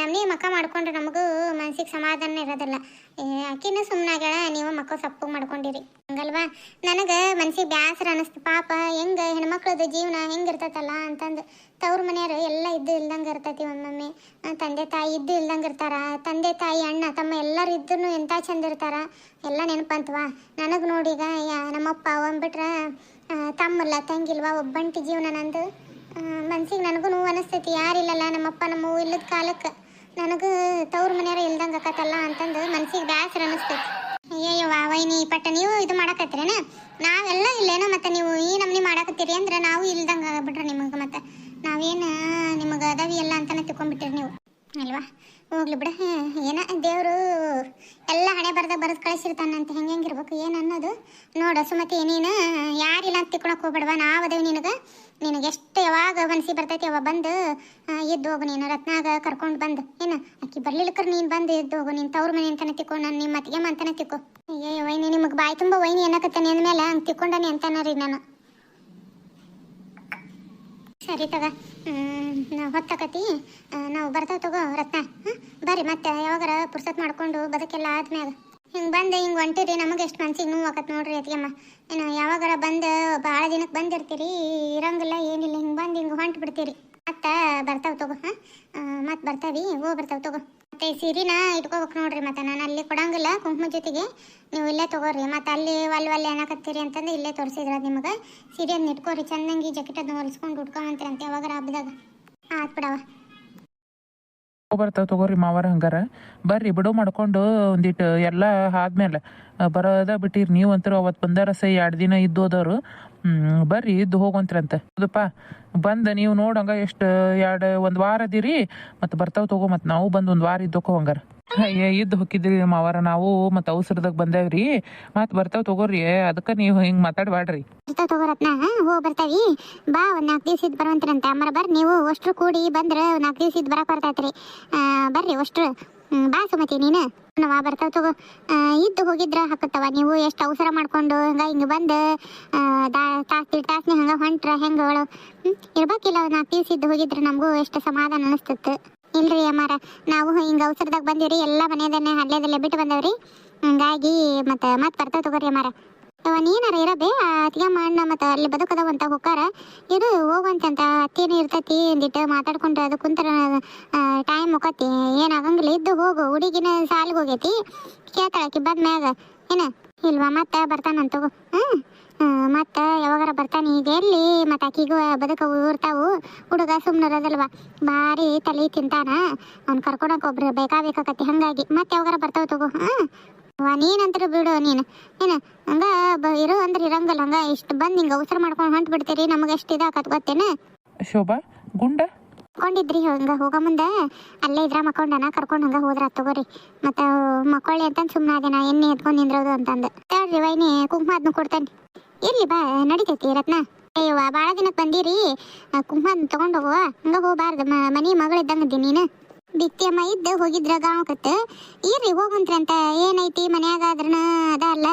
ನಮ್ಮನೆ ಮಕ ಮಾಡ್ಕೊಂಡ್ರೆ ನಮಗೂ ಮನ್ಸಿಗೆ ಸಮಾಧಾನ ಇರೋದಿಲ್ಲ. ಅಕ್ಕಿನೂ ಸುಮ್ಮನಾಗಳ, ನೀವು ಮಕ್ಕ ಸಪ್ಪಗೆ ಮಾಡ್ಕೊಂಡಿರಿ ಹಂಗಲ್ವಾ. ನನಗೆ ಮನ್ಸಿಗೆ ಬ್ಯಾಸರ ಅನ್ನಿಸ್ತು. ಪಾಪ ಹೆಂಗೆ ಹೆಣ್ಮಕ್ಳದ್ದು ಜೀವನ ಹೆಂಗಿರ್ತೈತಲ್ಲ ಅಂತಂದು. ತವ್ರ ಮನೆಯವರು ಎಲ್ಲ ಇದ್ದು ಇಲ್ದಂಗೆ ಇರ್ತೈತಿ. ಒಮ್ಮೊಮ್ಮೆ ತಂದೆ ತಾಯಿ ಇದ್ದು ಇಲ್ದಂಗೆ ಇರ್ತಾರ. ತಂದೆ ತಾಯಿ ಅಣ್ಣ ತಮ್ಮ ಎಲ್ಲರೂ ಇದ್ರೂ ಎಂಥ ಚಂದ ಇರ್ತಾರ, ಎಲ್ಲ ನೆನಪಂತವ. ನನಗೆ ನೋಡೀಗ ನಮ್ಮಪ್ಪ ಒಂದ್ಬಿಟ್ರೆ ತಮ್ಮಲ್ಲ ತಂಗಿಲ್ವಾ, ಒಬ್ಬಂಟಿ ಜೀವನ ನಂದು. ಮನ್ಸಿಗೆ ನನಗೂ ನೋವು ಅನಿಸ್ತೈತಿ, ಯಾರಿಲ್ಲಲ್ಲ ನಮ್ಮಪ್ಪ ನಮ್ಮವ್ವ ಇಲ್ಲದ ಕಾಲಕ್ಕೆ ನನಗೂ ತವ್ರ ಮನೆಯವರು ಇಲ್ದಂಗೆ ಆಕತ್ತಲ್ಲ ಅಂತಂದು ಮನ್ಸಿಗೆ ಬ್ಯಾಸರ ಅನಿಸ್ತೈತಿ. ಅಯ್ಯಯ್ಯವ್ವ ವೈನಿ ಪಟ್ಟ ನೀವು ಇದು ಮಾಡಕತ್ತೀರೇನ, ನಾವೆಲ್ಲ ಇಲ್ಲೇನೋ ಮತ್ತೆ ನೀವು ಈ ನಮ್ನಿ ಮಾಡಕತ್ತೀರಿ ಅಂದ್ರೆ ನಾವು ಇಲ್ದಂಗೆ ಆಗ್ಬಿಟ್ರೆ ನಿಮಗೆ. ಮತ್ತೆ ನಾವೇನು ನಿಮಗೆ ಅದಾವಿ ಎಲ್ಲ ಅಂತಾನೆ ತಿಳ್ಕೊಂಡ್ಬಿಟ್ಟಿರಿ ನೀವು. ಅಲ್ವಾ ಹೋಗ್ಲಿ ಬಿಡ. ಏನ ದೇವರು ಎಲ್ಲ ಹಣೆ ಬರ್ದಾಗ ಬರೆದು ಕಳಿಸಿರ್ತಾನಂತ ಹೆಂಗಿರ್ಬೇಕು ಏನು ಅನ್ನೋದು ನೋಡು ಸುಮತಿ. ನೀನು ಯಾರಿಲ್ಲ ಅಂತ ತಿಳ್ಕೊಳಕ್ ಹೋಗ್ಬೇಡವಾ, ನಾವದೇವು ನಿನಗೆ ಎಷ್ಟು ಯಾವಾಗ ಮನಸ್ಸಿಗೆ ಬರ್ತೈತಿ ಅವ ಬಂದು ಎದ್ದು ಹೋಗು. ನೀನು ರತ್ನಾಗ ಕರ್ಕೊಂಡು ಬಂದು ಏನು ಅಕ್ಕಿ ಬರ್ಲಿಲ್ಲಕ್ರ ನೀನು ಬಂದು ಎದ್ದು ಹೋಗು. ನೀನು ತವ್ರ ಮನೆ ಅಂತಾನೆ ತಿಕ್ಕೋ, ನಾನು ನಿಮ್ಮ ಮತ್ತಿಗೆ ಅಂತಾನೆ ತಿಕ್ಕೋ. ಅಯ್ಯೋ ವೈನಿ ನಿಮಗೆ ಬಾಯಿ ತುಂಬ ವೈನಿ ಏನಕತ್ತಾನೆ ಅಂದಮೇಲೆ ಹಂಗೆ ತಿಕ್ಕೊಂಡಾನೆ ಅಂತಾನ ರೀ ನಾನು. ಸರಿ ತಗ, ನಾವು ಹೊತ್ತಕತಿ ನಾವು ಬರ್ತಾವೆ ತಗೋ ರತ್ನ. ಬರ್ರಿ ಮತ್ತೆ ಯಾವಾಗಾರ ಪುರ್ಸತ್ ಮಾಡ್ಕೊಂಡು ಬದುಕೆಲ್ಲ ಆದ್ಮ್ಯಾಗ ಹಿಂಗೆ ಬಂದು ಹಿಂಗೆ ಹೊಂಟಿರಿ. ನಮಗೆ ಎಷ್ಟು ಮನ್ಸಿಗೆ ನೋವು ಆಕತ್ ನೋಡ್ರಿ ಅತ್ತಿಗೆಮ್ಮ. ಏನು ಯಾವಾಗಾರ ಬಂದು ಭಾಳ ದಿನಕ್ಕೆ ಬಂದಿರ್ತೀರಿ, ಇರಂಗಿಲ್ಲ ಏನಿಲ್ಲ, ಹಿಂಗೆ ಬಂದು ಹಿಂಗೆ ಹೊಂಟು ಬಿಡ್ತೀರಿ. ಮತ್ತೆ ಬರ್ತಾವೆ ತಗೋ. ಮತ್ತೆ ಬರ್ತಾವಿ ಬರ್ತಾವೆ ತಗೋ. ಮತ್ತೆ ಈ ಸೀರೆನ ಇಟ್ಕೋಬೇಕು ನೋಡ್ರಿ. ಮತ್ತೆ ನಾನು ಅಲ್ಲಿ ಕೊಡಂಗಿಲ್ಲ ಕುಂಕುಮ ಜೊತೆಗೆ, ನೀವು ಇಲ್ಲೇ ತಗೋರಿ. ಮತ್ತೆ ಅಲ್ಲಿ ಒಲ್ಲೆ ಏನಾಕತ್ತೀರಿ ಅಂತಂದು ಇಲ್ಲೇ ತೋರಿಸಿದ್ರ ನಿಮಗೆ. ಸೀರೆಯನ್ನು ಇಟ್ಕೋರಿ ಚಂದಂಗಿ, ಜಾಕೆಟ್ ಅದನ್ನ ಹೊಲಿಸ್ಕೊಂಡು ಉಟ್ಕೊಂತೀರಿ ಅಂತ ಯಾವಾಗಾರ ಹಬ್ಬದಾಗ. ಆತ್ ಬಿಡವ. ಬರ್ತಾವ ತಗೋರಿ ಮಾವಾರ. ಹಂಗಾರ ಬರ್ರಿ ಬಿಡು ಮಾಡ್ಕೊಂಡು ಒಂದಿಟ್ಟು ಎಲ್ಲ ಆದ್ಮೇಲೆ ಬರೋದ ಬಿಟ್ಟಿರಿ. ನೀವು ಅಂತೀರ ಅವತ್ತು ಬಂದಾರ ಸೈ 2 ದಿನ ಇದ್ದು ಹೋದವರು. ಬರ್ರಿ ಇದ್ದು ಹೋಗಂತ್ರಂತೆ. ಹೌದಪ್ಪ ಬಂದು ನೀವು ನೋಡಂಗ ಎಷ್ಟು 1 ವಾರ ಅದೀರಿ. ಮತ್ತು ಬರ್ತಾವ ತಗೋ. ಮತ್ತು ನಾವು ಬಂದು 1 ವಾರ ಇದ್ದೋಕೋ ಹಂಗಾರ. ಇದ್ದು ಹೊಕ್ಕಿದ್ರಿ ಮಾವಾರ ನಾವು. ಮತ್ತು ಅವಸರದಾಗ ಬಂದೇವ್ರಿ. ಮತ್ತು ಬರ್ತಾವ ತಗೋರಿ. ಅದಕ್ಕೆ ನೀವು ಹಿಂಗೆ ಮಾತಾಡ್ಬೇಡ್ರಿ. ಬರ್ತಾವ ತಗೋರತ್ನ. ಬರ್ತಾವಿ ಬಾ. 1 4 ದಿವಸ ಇದ್ದು ಬರುವಂತ್ರಂತೆ ಅಮ್ಮರ. ಬರ್ರಿ ನೀವು ಅಷ್ಟ್ರು ಕೂಡಿ ಬಂದ್ರೆ 4 ದಿವಸ ಇದ್ದು ಬರಕ್ಕೆ ಬರ್ತೈತ್ರಿ. ಬರ್ರಿ ಅಷ್ಟ್ರು. ಬಾ ಸುಮತಿ ನೀನು. ನಾವ ಬರ್ತಾವ ತಗೋ. ಇದ್ದು ಹೋಗಿದ್ರ ಹಾಕತ್ತವ. ನೀವು ಎಷ್ಟು ಅವಸರ ಮಾಡ್ಕೊಂಡು ಹಿಂಗೆ ಬಂದು ತಾಸ್ನೇ ಹಂಗೆ ಹೊಂಟ್ರ ಹೆಂಗೆ ಅವಳು ಇರ್ಬೇಕಿಲ್ಲ. 4 ದಿವಸ ಇದ್ದು ಹೋಗಿದ್ರೆ ನಮಗೂ ಎಷ್ಟು ಸಮಾಧಾನ ಅನಿಸ್ತತ್ತು. ಇಲ್ರಿ ಅಮ್ಮಾರ, ನಾವು ಹಿಂಗೆ ಅವಸರದಾಗ ಬಂದಿವ್ರಿ. ಎಲ್ಲ ಮನೆಯದನ್ನೇ ಅಲ್ಲೇದಲ್ಲೇ ಬಿಟ್ಟು ಬಂದವ್ರಿ. ಹಂಗಾಗಿ ಮತ್ತೆ ಬರ್ತಾವ ತಗೋರಿ ಅಮ್ಮಾರ. ನೀನಾರ ಇರಬೇ ಅತ್ತಿಗೆಮ್ಮ ಅಣ್ಣ ಮತ್ತು ಅಲ್ಲಿ ಬದುಕದವಂತ ಹೋಗಾರ ಇರು ಹೋಗುವಂತಂತ. ಅತ್ತೇನು ಇರ್ತೈತಿ ಅಂದಿಟ್ಟು ಮಾತಾಡ್ಕೊಂಡು ಅದು ಕುಂತರ ಟೈಮ್ ಹೋಗತಿ. ಏನಾಗಂಗಿಲ್ಲ ಇದ್ದು ಹೋಗು. ಹುಡುಗಿನ ಸಾಲಿಗೆ ಹೋಗೈತಿ ಕೇಳ್ತಾಳಕಿ ಬಂದ್ಮ್ಯಾಗ ಏನ ಇಲ್ವಾ. ಮತ್ತೆ ಬರ್ತಾನಂತ ತಗೋ. ಮತ್ತು ಯಾವಾಗಾರ ಬರ್ತಾನೆ. ಈಗ ಎಲ್ಲಿ ಮತ್ತು ಆಕಿಗೂ ಬದುಕವು ಇರ್ತಾವು. ಹುಡುಗ ಸುಮ್ಮನಿರೋದಲ್ವ, ಭಾರಿ ತಲೆ ತಿಂತಾನ. ಅವ್ನು ಕರ್ಕೊಳಕ್ಕೆ ಒಬ್ರು ಬೇಕಾಕತಿ. ಹಾಗಾಗಿ ಮತ್ತೆ ಯಾವಾಗಾರ ಬರ್ತಾವ ತಗೋ. ನೀನಂತರ ಬಿಡು ನೀನು ಏನು ಹಂಗ ಇರು ಅಂದ್ರೆ ಇರಂಗಲ್ಲ. ಹಂಗ ಇಷ್ಟು ಬಂದು ಹಿಂಗೆ ಅವಸರ ಮಾಡ್ಕೊಂಡು ಹೊಂಟು ಬಿಡ್ತೀರಿ. ನಮಗೆ ಎಷ್ಟು ಇದಾಕತ್ ಗೊತ್ತೇನ ಶೋಭಾ ಗುಂಡ ಕೊಂಡಿದ್ರಿ. ಹಂಗೆ ಹೋಗೋ ಮುಂದೆ ಅಲ್ಲೇ ಇದ್ರ ಮಕ್ಕೊಂಡನ ಕರ್ಕೊಂಡು ಹಂಗೆ ಹೋದ್ರ ತಗೋರಿ. ಮತ್ತು ಮಕ್ಕೊಳ್ಳಿ ಅಂತಂದು ಸುಮ್ಮನೆ ಅದೇನ ಎಣ್ಣೆ ಎತ್ಕೊಂಡು ನಿಂದ್ರೋದು ಅಂತಂದು ಹೇಳ್ರಿ. ವೈನಿ ಕುಂಕುಮ ಅದನ್ನ ಕೊಡ್ತೇನೆ. ಇರ್ಲಿ ಬಾ ನಡಿತೈತಿ ರತ್ನ. ಅಯ್ಯವ್ವ ಭಾಳ ದಿನಕ್ಕೆ ಬಂದಿರಿ. ಕುಂಕುಮ ಅದನ್ನ ತೊಗೊಂಡು ಹೋಗುವ. ಹಂಗೆ ಹೋಗಬಾರ್ದು. ಮನೆ ಮಗಳಿದ್ದಂಗದಿ ನೀನು. ಬಿತ್ತಿಯಮ್ಮ ಇದ್ದು ಹೋಗಿದ್ರ ಗಾವಕತ್ತ. ಇರ್ರಿ ಹೋಗಂತ್ರಿ ಅಂತ ಏನೈತಿ ಮನ್ಯಾಗ ಆದ್ರನ ಅದ ಅಲ್ಲ.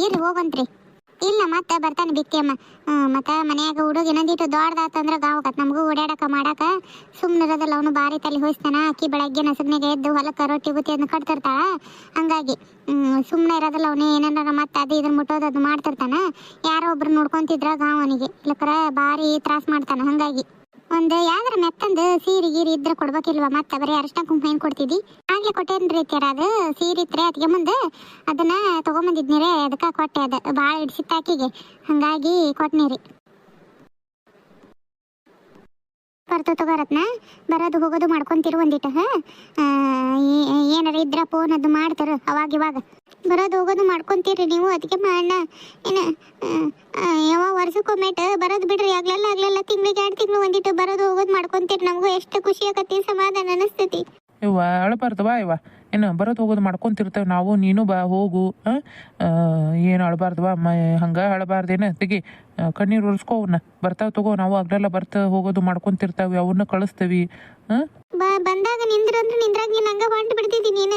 ಇರ್ರಿ ಹೋಗಂತ್ರಿ. ಇಲ್ಲ ಮತ್ತೆ ಬರ್ತಾನೆ ಬಿತ್ತಿಯಮ್ಮ. ಮತ್ತು ಮನ್ಯಾಗ ಹುಡುಗಿನಂದಿಟ್ಟು ದೊಡ್ಡದಾತಂದ್ರೆ ಗಾವಕತ್ ನಮಗೂ ಓಡಾಡಕ ಮಾಡಾಕ ಸುಮ್ಮನಿರೋದಲ್ಲ. ಅವನು ಭಾರಿ ತಲೆ ಹೋಯ್ತಾನ. ಅಕ್ಕಿ ಬೆಳಗ್ಗೆ ನಸಗ್ನಾಗ ಎದ್ದು ಹೊಲಕ್ಕೆ ರೊಟ್ಟಿ ಬುತ್ತಿ ಅದನ್ನ ಕಟ್ತಿರ್ತಾಳ. ಹಂಗಾಗಿ ಸುಮ್ಮನೆ ಇರೋದಲ್ಲ. ಅವನೇ ಏನಾರ ಮತ್ತೆ ಅದು ಇದನ್ನ ಮುಟ್ಟೋದು ಅದು ಮಾಡ್ತಿರ್ತಾನ. ಯಾರೋ ಒಬ್ರು ನೋಡ್ಕೊಂತಿದ್ರ ಗಾವನಿಗೆ ಇಲ್ಲಕ್ರ ಭಾರಿ ತ್ರಾಸ ಮಾಡ್ತಾನ. ಹಂಗಾಗಿ ಒಂದು ಯಾವ್ದಾರ ಮೆತ್ತಂದು ಸೀರೆ ಗೀರಿ ಇದ್ರೆ ಕೊಡ್ಬೇಕಿಲ್ವ. ಮತ್ತೆ ಬರೀ ಅರಿಶಿನ ಕುಂಕುಮ ಏನು ಕೊಡ್ತಿದ್ದಿ ಆಗ್ಲೇ ಕೊಟ್ಟೇನ್ರಿ ತೀರ. ಅದು ಸೀರೆ ಇತ್ರೆ ಅದಕ್ಕೆ ಮುಂದೆ ಅದನ್ನ ತೊಗೊಂಬಂದಿದ್ನಿರೇ. ಅದಕ್ಕೆ ಕೊಟ್ಟೆ. ಅದು ಭಾಳ ಹಿಡ್ಸಿತ್ತು ಆಕಿಗೆ. ಹಾಗಾಗಿ ಕೊಟ್ನಿರಿ. ಬರ್ತಾವ ತಗೋರತ್ನ. ಬರೋದು ಹೋಗೋದು ಮಾಡ್ಕೊಂತಿರು ಒಂದಿಟ್ಟು. ಏನಾರ ಇದ್ರ ಫೋನ್ ಅದು ಮಾಡ್ತಾರ ಅವಾಗ ಇವಾಗ. ಬರೋದು ಹೋಗೋದು ಮಾಡ್ಕೊಂತೀರಿ ನೀವು. ಅದಕ್ಕೆ ಅಣ್ಣ ಏನು ಯಾವ ವರ್ಷಕ್ಕೊಮ್ಮೆಟ್ ಬರೋದು ಬಿಡ್ರಿ. ಆಗ್ಲೆಲ್ಲ ತಿಂಗಳಿಗೆ 2 ತಿಂಗಳು ಒಂದಿಟ್ಟು ಬರೋದು ಹೋಗೋದು ಮಾಡ್ಕೊಂತೀರಿ. ನಮಗೂ ಎಷ್ಟು ಖುಷಿ ಆಗತ್ತಿ, ಸಮಾಧಾನ ಅನಿಸ್ತೈತಿ. ಇವ ಅಳಬಾರ್ದವಾ ಇವ. ಏನು ಬರೋದು ಹೋಗೋದು ಮಾಡ್ಕೊಂತಿರ್ತೇವೆ ನಾವು. ನೀನು ಬಾ ಹೋಗು. ಏನು ಅಳಬಾರ್ದವಾ ಹಂಗೆ ಅಳಬಾರ್ದೇನ. ತೆಗಿ ಕಣ್ಣೀರು ಒರೆಸ್ಕೋ ಅವನ್ನ. ಬರ್ತಾವೆ ತಗೋ. ನಾವು ಆಗ್ಲೆಲ್ಲ ಬರ್ತಾ ಹೋಗೋದು ಮಾಡ್ಕೊಂತಿರ್ತಾವೆ. ಅವನ್ನ ಕಳಿಸ್ತೀವಿ. ಬಂದಾಗ ನಿಂದ್ರಂದ್ರೆ ನಿಂದ್ರಾಗ ನೀನು ಹಂಗೆ ಹೊಂಟು ಬಿಡ್ತಿದ್ದಿ. ನೀನು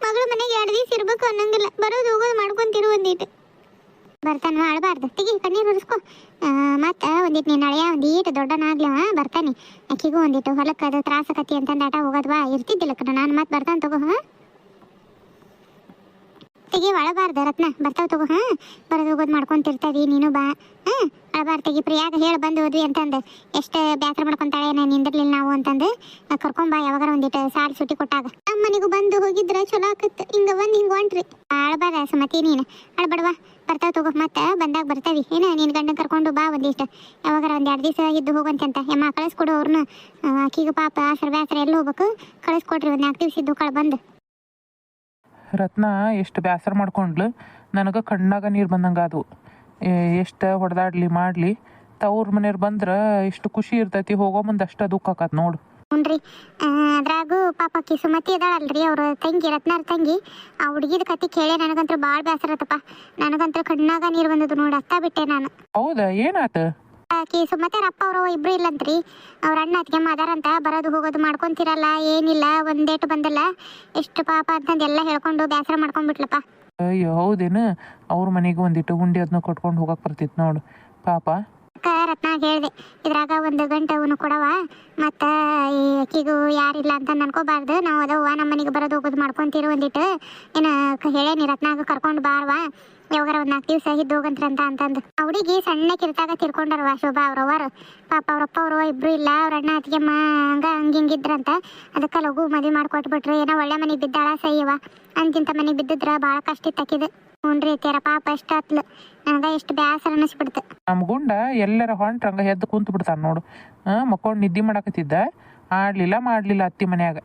ಮಗಳ ಮನೆಗೆ 2 ದಿವಸ ಇರ್ಬೇಕು ಅನ್ನಂಗಿಲ್ಲ. ಬರೋದು ಹೋಗೋದು ಮಾಡ್ಕೊಂತಿರು ಒಂದಿಟ್ಟು. ಬರ್ತಾನ ಅಳಬಾರ್ದು. ತೆಗಿ ಕಣ್ಣೀರು ಒರೆಸ್ಕೊ. ಮತ್ತು ಒಂದಿಟ್ಟು ನೀನು ಅಳೆಯ ಒಂದೀಟು ದೊಡ್ಡನಾಗ್ಲವ ಬರ್ತಾನೆ. ಅಕ್ಕಿಗೂ ಒಂದಿಟ್ಟು ಹೊಲಕ್ಕೆ ಅದು ತ್ರಾಸಕತಿ ಅಂತಂದು ಆಟ ಹೋಗೋದ್ವಾ ಇರ್ತಿದ್ದಿಲ್ಲ ಕಣ ನಾನು. ಮತ್ತೆ ಬರ್ತಾನೆ ತಗೋ. ತೆಗಿ ಅಳಬಾರ್ದು ರತ್ನ. ಬರ್ತಾವ ತಗೋ. ಬರೋದು ಹೋಗೋದು ಮಾಡ್ಕೊಂತಿರ್ತಾವಿ. ನೀನು ಬಾ. ಅಳಬಾರ್ದು. ತೆಗಿ ಪ್ರಿಯಾಗ ಹೇಳಿ ಬಂದು ಹೋದ್ವಿ ಅಂತಂದು ಎಷ್ಟು ಬೇಸರ ಮಾಡ್ಕೊಂತಾಳೆ. ನಾನು ನಿಂದಿರ್ಲಿಲ್ಲ ನಾವು ಅಂತಂದು ಕರ್ಕೊಂಬಾ ಯಾವಾಗಾರ ಒಂದಿಟ್ಟು ಸಾಲಿ ಸುಟ್ಟಿ ಕೊಟ್ಟಾಗ. ನಮ್ಮ ಮನೆಗೂ ಬಂದು ಹೋಗಿದ್ರೆ ಚಲೋ ಆಕತ್ತು. ಹಿಂಗೆ ಬಂದು ಹಿಂಗೆ ಹೊಂಟ್ರಿ. ಅಳಬಾರ ಸುಮತಿ ನೀನು ಅಳಬಡವಾ. ಬರ್ತಾವ ತಗೋ. ಮತ್ತೆ ಬಂದಾಗ ಬರ್ತಾವಿ. ಏನು ನಿನ್ನ ಗಂಡನ ಕರ್ಕೊಂಡು ಬಾ ಒಂದಿಷ್ಟು. ಯಾವಾಗಾರ 1 2 ದಿವಸ ಇದ್ದು ಹೋಗಂತಂತ. ಯಮ್ಮ ಕಳಿಸ್ಕೊಡು ಅವ್ರನ್ನ. ಆಕಿಗೂ ಪಾಪ ಆಸರ ಬೇಸರ ಎಲ್ಲಿ ಹೋಗ್ಬೇಕು. ಕಳಿಸ್ಕೊಡ್ರಿ 1 4 ದಿವಸ ಇದ್ದು ಬಂದು. ರತ್ನ ಎಷ್ಟು ಬೇಸರ ಮಾಡ್ಕೊಂಡ್ಲು. ನನಗೆ ಕಣ್ಣಾಗ ನೀರು ಬಂದಂಗೆ ಅದು. ಎಷ್ಟು ಹೊಡೆದಾಡ್ಲಿ ಮಾಡಲಿ ತವ್ರ ಮನೆಯವ್ರು ಬಂದ್ರೆ ಎಷ್ಟು ಖುಷಿ ಇರ್ತೈತಿ. ಹೋಗೋ ಮುಂದೆ ಅಷ್ಟು ದುಃಖ ಆಕತ್ ನೋಡು. ಹುನ್ರಿ ಅದ್ರಾಗೂ ಪಾಪಕ್ಕಿ ಸುಮತಿ ಇದಾಳಲ್ರಿ ಅವ್ರ ತಂಗಿ ರತ್ನಾರ್ ತಂಗಿ ಆ ಹುಡುಗಿದ ಕತಿ ಕೇಳಿ ನನಗಂತೂ ಭಾಳ ಬೇಸರತ್ತಪ್ಪ. ನನಗಂತೂ ಕಣ್ಣಾಗ ನೀರು ಬಂದದ್ದು ನೋಡಿ ಅತ್ತ ಬಿಟ್ಟೆ ನಾನು. ಹೌದಾ, ಏನಾತ? ಆಕಿ ಸುಮತಿಯರ ಅಪ್ಪ ಅವರು ಇಬ್ರು ಇಲ್ಲಂತ್ರಿ. ಅವ್ರ ಅಣ್ಣ ಅತ್ತಿಗೆಮ್ಮ ಅದಾರಂತ, ಬರೋದು ಹೋಗೋದು ಮಾಡ್ಕೊಂತಿರಲ್ಲ, ಏನಿಲ್ಲ, ಒಂದೇಟು ಬಂದಲ್ಲ, ಎಷ್ಟು ಪಾಪ ಅಂತಂದು ಎಲ್ಲ ಹೇಳ್ಕೊಂಡು ಬೇಸರ ಮಾಡ್ಕೊಂಡ್ಬಿಟ್ಲಪ್ಪ. ಅಯ್ಯೋ ಹೌದೇನು? ಅವ್ರ ಮನೆಗೆ ಒಂದಿಟ್ಟು ಉಂಡಿ ಅದನ್ನ ಕೊಟ್ಕೊಂಡು ಹೋಗಕ್ಕೆ ಬರ್ತಿತ್ತು ನೋಡು ಪಾಪ. ರತ್ನಾಗ ಹೇಳಿದೆ ಇದ್ರಾಗ 1 ಗಂಟೆ ಅವನು ಕೊಡವ, ಮತ್ತು ಆಕಿಗೂ ಯಾರಿಲ್ಲ ಅಂತ ಅನ್ಕೋಬಾರ್ದು, ನಾವು ಅದವ್ವ ನಮ್ಮ ಮನೆಗೆ ಬರೋದು ಹೋಗೋದು ಮಾಡ್ಕೊಂತೀರಿ ಒಂದಿಟ್ಟು ಏನು ಹೇಳೇನಿ ರತ್ನಾಗ ಕರ್ಕೊಂಡು ಬಾರ್ವಾ, ಯಾವಾಗಾರ 4 ದಿವಸ ಇದ್ದು ಹೋಗಂತ್ರಂತ ಅಂತಂದು. ಹುಡುಗಿ ಸಣ್ಣಕ್ಕಿರ್ತಾಗ ತಿರ್ಕೊಂಡಾರವ ಶೋಭಾ ಅವ್ರವರು. ಪಾಪ ಅವ್ರಪ್ಪ ಅವ್ರವ ಇಬ್ರು ಇಲ್ಲ, ಅವ್ರ ಅಣ್ಣ ಅತ್ತಿಗೆಮ್ಮ ಹಿಂಗಿದ್ರಂತ. ಅದಕ್ಕೆ ಲಘು ಮದುವೆ ಮಾಡ್ಕೊಟ್ಬಿಟ್ರು. ಏನೋ ಒಳ್ಳೆ ಮನೆಗೆ ಬಿದ್ದಾಳ ಸಹಿಯವ, ಅಂತಿಂತ ಮನೆಗೆ ಬಿದ್ದಿದ್ರ ಭಾಳ ಕಷ್ಟ ಇತ್ತಾಕಿದೆ. ಹುನ್ರಿ ತೀರ ಪಾಪ ಎಷ್ಟು ಹತ್ಲು, ನನಗೆ ಎಷ್ಟು ಬೇಸರ ಅನ್ನಿಸ್ಬಿಡ್ತು. ನಮ್ಮ ಗುಂಡ ಎಲ್ಲರ ಹೊಂಟ್ರಂಗ ಎದ್ದು ಕುಂತು ಬಿಡ್ತಾನೆ ನೋಡು. ಮಕ್ಕೊಂಡು ನಿದ್ದೆ ಮಾಡಕತ್ತಿದ್ದ, ಮಾಡ್ಲಿಲ್ಲ ಅತ್ತಿ ಮನ್ಯಾಗ.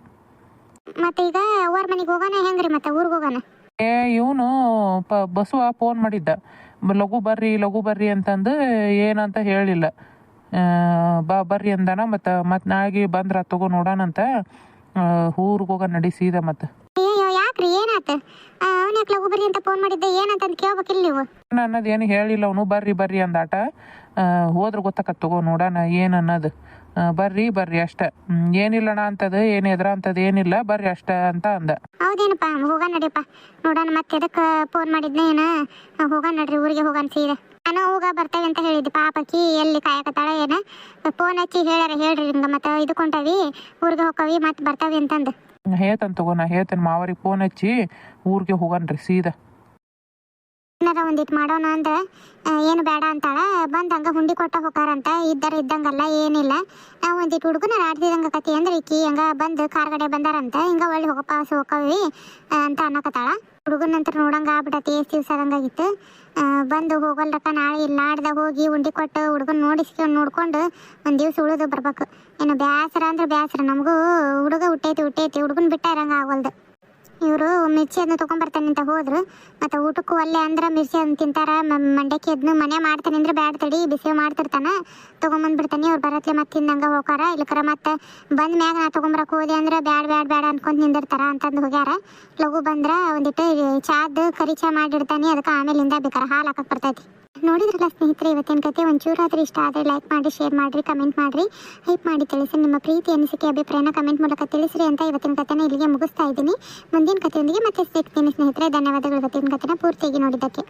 ಮತ್ತೆ ಈಗ ಅವ್ರ ಮನೆಗೆ ಹೋಗೋಣ ಹೆಂಗ್ರಿ? ಮತ್ತೆ ಊರಿಗೆ ಹೋಗೋಣ? ಇವನು ಬಸವ ಫೋನ್ ಮಾಡಿದ್ದ, ಲಘು ಬರ್ರಿ ಅಂತಂದು ಏನಂತ ಹೇಳಿಲ್ಲ. ಬರ್ರಿ ಅಂದಾನ. ಮತ್ತು ನಾಳೆಗೆ ಬಂದ್ರ ತಗೋ ನೋಡೋಣಂತ ಊರಿಗೆ ಹೋಗ ನಡಿಸಿದ. ಮತ್ತು ಅಯ್ಯೋ ಯಾಕ್ರಿ ಏನಾತ? ಅವನ್ಯಾಕೆ ಲಘು ಬರ್ರಿ ಅಂತ ಫೋನ್ ಮಾಡಿದ್ದೆ, ಏನಂತಂದು ಕೇಳ್ಬೇಕಿಲ್ಲ ನೀವು? ಅನ್ನೋದು ಏನು ಹೇಳಿಲ್ಲ ಅವನು. ಬರ್ರಿ ಅಂದಾಟ. ಹೋದ್ರೆ ಗೊತ್ತಾಕತ್ ತಗೋ ನೋಡೋಣ ಏನು ಅನ್ನೋದು. ಬರ್ರಿ ಅಷ್ಟ, ಏನಿಲ್ಲಣ್ಣ ಅಂತದ ಏನು ಎದ್ರ ಅಂತದ ಏನಿಲ್ಲ, ಬರ್ರಿ ಅಷ್ಟ ಅಂತ ಅಂದ. ಹೌದೇನಪ್ಪ, ಹೋಗ ನಡಿಯಪ್ಪ ನೋಡೋಣ. ಮತ್ತೆ ಎದಕ್ಕೆ ಫೋನ್ ಮಾಡಿದ್ನ ಏನ? ಹೋಗ ನಡ್ರಿ, ಊರಿಗೆ ಹೋಗೋಣ ಸೀದಾ. ನಾನು ಹೋಗ ಬರ್ತೇವೆ ಅಂತ ಹೇಳಿದ್ದೆ. ಪಾಪಕ್ಕಿ ಎಲ್ಲಿ ಕಾಯಕತ್ತಾಳ ಏನ? ಫೋನ್ ಹಚ್ಚಿ ಹೇಳ್ರಿ ಹಿಂಗೆ ಮತ್ತೆ ಇದ್ಕೊಂಡವಿ ಊರಿಗೆ ಹೋಗವಿ ಮತ್ತೆ ಬರ್ತಾವೆ ಅಂತಂದು ಹೇಳ್ತಾನೆ ತಗೋ. ನಾ ಹೇಳ್ತೇನೆ ಮಾವರಿಗೆ ಫೋನ್ ಹಚ್ಚಿ ಊರಿಗೆ ಹೋಗನ್ರಿ ಸೀದಾ. ಏನಾರ ಒಂದಿಟ್ಟು ಮಾಡೋಣ ಅಂದ್ರೆ ಏನು ಬೇಡ ಅಂತಾಳ. ಬಂದಂಗ ಹುಂಡಿ ಕೊಟ್ಟ ಹೋಗಾರಂತ, ಇದ್ದಂಗಲ್ಲ ಏನಿಲ್ಲ. ನಾವು ಒಂದಿಟ್ಟು ಹುಡುಗನ ಆಡ್ತಿದಂಗ ಕತಿ ಅಂದ್ರೆ ಈಕಿ ಹಂಗ ಬಂದು ಕಾರ್ಗಡೆ ಬಂದಾರಂತ, ಹಿಂಗ ಒಳ್ಳೆ ಹೋಗವಿ ಅಂತ ಅನ್ನಕತ್ತಾಳ. ಹುಡುಗನ ನಂತರ ನೋಡಂಗ ಆಗ್ಬಿಟ್ಟತಿ, ಎಷ್ಟು ದಿವಸ ಆದಂಗಾಗಿತ್ತು. ಬಂದು ಹೋಗಲ್ರಕ್ಕ, ನಾಳೆ ಇಲ್ಲ ನಾಡ್ದಾಗ ಹೋಗಿ ಉಂಡಿ ಕೊಟ್ಟು ಹುಡುಗನ ನೋಡ್ಕೊಂಡು 1 ದಿವಸ ಉಳಿದು ಬರ್ಬೇಕು. ಏನು ಬೇಸರ ಅಂದ್ರೆ ಬೇಸರ. ನಮಗೂ ಹುಡುಗ ಹುಟ್ಟೈತಿ, ಹುಡುಗನ ಬಿಟ್ಟ ಇರಂಗ ಆಗಲ್ದು. ಇವರು ಮಿರ್ಚಿ ಅದನ್ನ ತೊಗೊಂಬರ್ತಾನೆ ಅಂತ ಹೋದ್ರು. ಮತ್ತು ಊಟಕ್ಕೂ ಅಲ್ಲೇ ಅಂದ್ರೆ ಮಿರ್ಚಿ ಅದನ್ನ ತಿಂತಾರ. ಮಂಡಕ್ಕಿ ಅದನ್ನು ಮನೆ ಮಾಡ್ತಾನೆ ಅಂದ್ರೆ ಬ್ಯಾಡ ತಡಿ, ಬಿಸಿ ಮಾಡ್ತಿರ್ತಾನೆ, ತೊಗೊಂಬಂದ್ಬಿಡ್ತಾನೆ. ಅವ್ರು ಬರತ್ಲೆ ಮತ್ತೆ ತಿಂದಂಗೆ ಹೋಗಾರ. ಇಲ್ಲಕರ ಮತ್ತೆ ಬಂದ ಮ್ಯಾಗ ನಾ ತೊಗೊಂಬರಕ್ಕೆ ಹೋದೆ ಅಂದ್ರೆ ಬ್ಯಾಡ ಅನ್ಕೊಂತ ನಿಂದಿರ್ತಾರ ಅಂತಂದು ಹೋಗ್ಯಾರ. ಲಘು ಬಂದ್ರೆ ಒಂದಿಟ್ಟು ಚಾದ ಕರಿ ಚಾ ಮಾಡಿಡ್ತಾನೆ. ಅದಕ್ಕೆ ಆಮೇಲಿಂದ ಬೇಕಾರೆ ಹಾಲು ಹಾಕಕ್ಕೆ ಬರ್ತೈತಿ. ನೋಡಿದ್ರಲ್ಲ ಸ್ನೇಹಿತರೆ, ಇವತ್ತಿನ ಕತೆ ಒಂಚೂರಾದ್ರೂ ಇಷ್ಟ ಆದರೆ ಲೈಕ್ ಮಾಡಿ, ಶೇರ್ ಮಾಡಿರಿ, ಕಮೆಂಟ್ ಮಾಡಿರಿ, ಹೈಪ್ ಮಾಡಿ ತಿಳಿಸಿ. ನಿಮ್ಮ ಪ್ರೀತಿ ಅನಿಸಿಕೆ ಅಭಿಪ್ರಾಯನ ಕಮೆಂಟ್ ಮೂಲಕ ತಿಳಿಸ್ರಿ ಅಂತ ಇವತ್ತಿನ ಕತೆನ ಇಲ್ಲಿಗೆ ಮುಗಿಸ್ತಾ ಇದ್ದೀನಿ. ಮುಂದಿನ ಕಥೆಯೊಂದಿಗೆ ಮತ್ತೆ ಸಿಗ್ತೀನಿ ಸ್ನೇಹಿತರೆ. ಧನ್ಯವಾದಗಳು ಇವತ್ತಿನ ಕತೆನ ಪೂರ್ತಿಯಾಗಿ ನೋಡಿದ್ದಕ್ಕೆ.